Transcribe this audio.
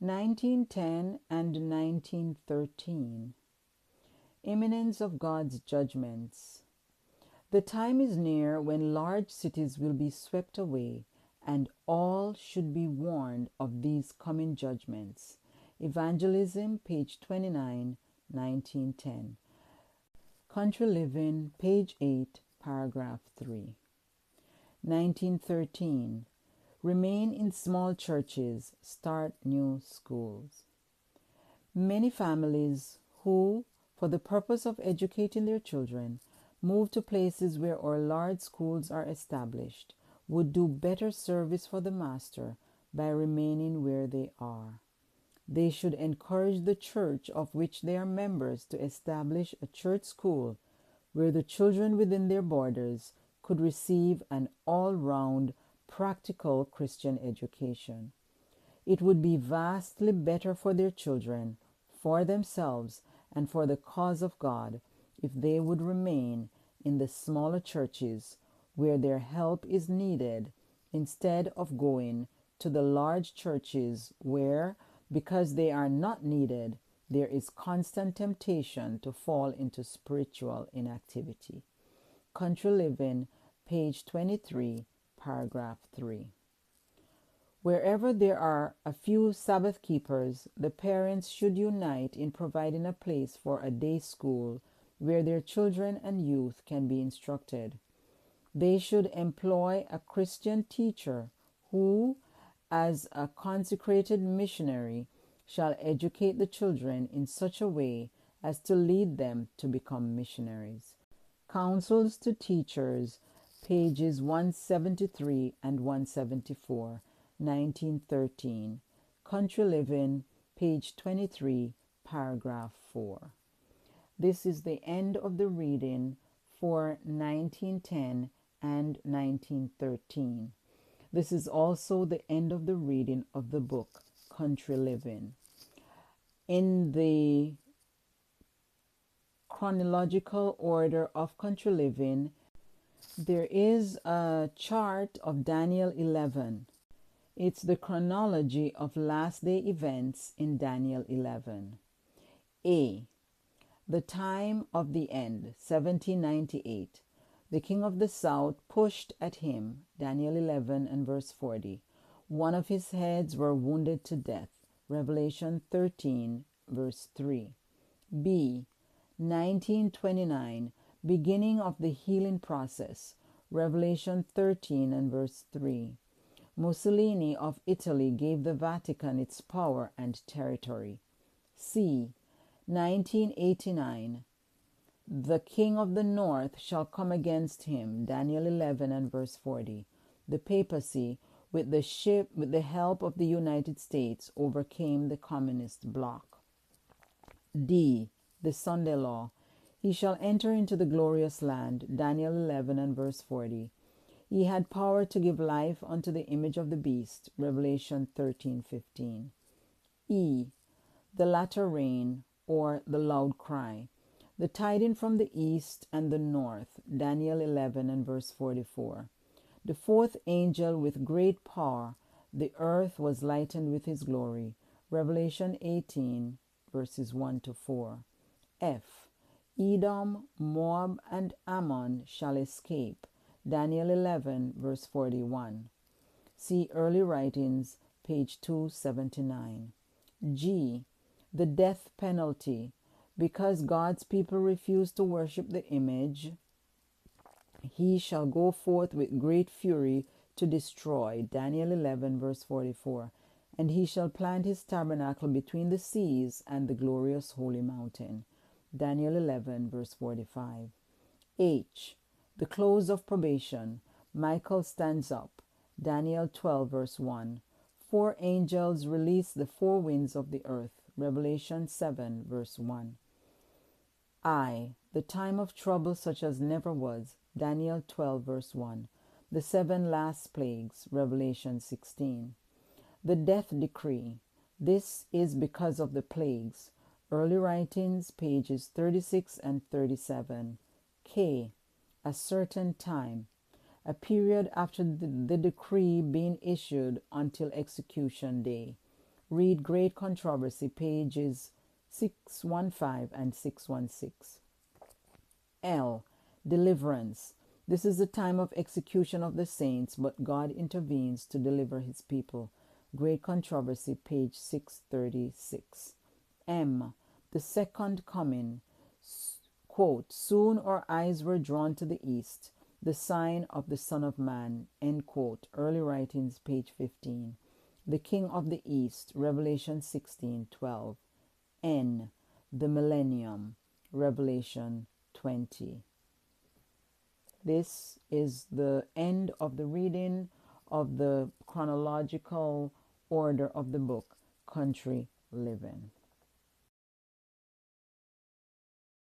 1910 and 1913. Imminence of God's judgments. The time is near when large cities will be swept away, and all should be warned of these coming judgments. Evangelism, page 29, 1910. Country Living, page 8, paragraph 3. 1913. Remain in small churches, start new schools. Many families who, for the purpose of educating their children, move to places where our large schools are established, would do better service for the Master by remaining where they are. They should encourage the church of which they are members to establish a church school where the children within their borders could receive an all-round practical Christian education. It would be vastly better for their children, for themselves, and for the cause of God if they would remain in the smaller churches where their help is needed instead of going to the large churches where, because they are not needed, there is constant temptation to fall into spiritual inactivity. Country Living, page 23, paragraph 3. Wherever there are a few Sabbath keepers, the parents should unite in providing a place for a day school where their children and youth can be instructed. They should employ a Christian teacher who, as a consecrated missionary, shall educate the children in such a way as to lead them to become missionaries. Counsels to Teachers, pages 173 and 174, 1913. Country Living, page 23, paragraph 4. This is the end of the reading for 1910 and 1913. This is also the end of the reading of the book, Country Living. In the chronological order of Country Living, there is a chart of Daniel 11. It's the chronology of last day events in Daniel 11. A. The time of the end, 1798. The king of the south pushed at him, Daniel 11 and verse 40. One of his heads were wounded to death, Revelation 13, verse 3. B. 1929, beginning of the healing process, Revelation 13 and verse 3. Mussolini of Italy gave the Vatican its power and territory. C. 1989, the king of the north shall come against him, Daniel 11 and verse 40. The papacy, with the help of the United States, overcame the communist bloc. D. The Sunday law. He shall enter into the glorious land, Daniel 11 and verse 40. He had power to give life unto the image of the beast, Revelation 13:15. E. The latter rain, or the loud cry. The tiding from the east and the north, Daniel 11 and verse 44. The fourth angel with great power, the earth was lightened with his glory, Revelation 18, verses 1 to 4. F. Edom, Moab, and Ammon shall escape, Daniel 11, verse 41. See Early Writings, page 279. G. The death penalty. Because God's people refuse to worship the image, he shall go forth with great fury to destroy, Daniel 11, verse 44. And he shall plant his tabernacle between the seas and the glorious holy mountain, Daniel 11, verse 45. H. The close of probation. Michael stands up, Daniel 12, verse 1. 4 angels release the 4 winds of the earth, Revelation 7, verse 1. I. The time of trouble such as never was, Daniel 12, verse 1. The 7 last plagues, Revelation 16. The death decree. This is because of the plagues. Early Writings, pages 36 and 37. K. A certain time. A period after the decree being issued until execution day. Read Great Controversy, pages 615 and 616. L. Deliverance. This is the time of execution of the saints, but God intervenes to deliver his people. Great Controversy, page 636. M. The second coming. Quote, soon our eyes were drawn to the east, the sign of the Son of Man. End quote. Early Writings, page 15. The King of the East. Revelation 16:12. N. The millennium. Revelation 20. This is the end of the reading of the chronological order of the book, Country Living.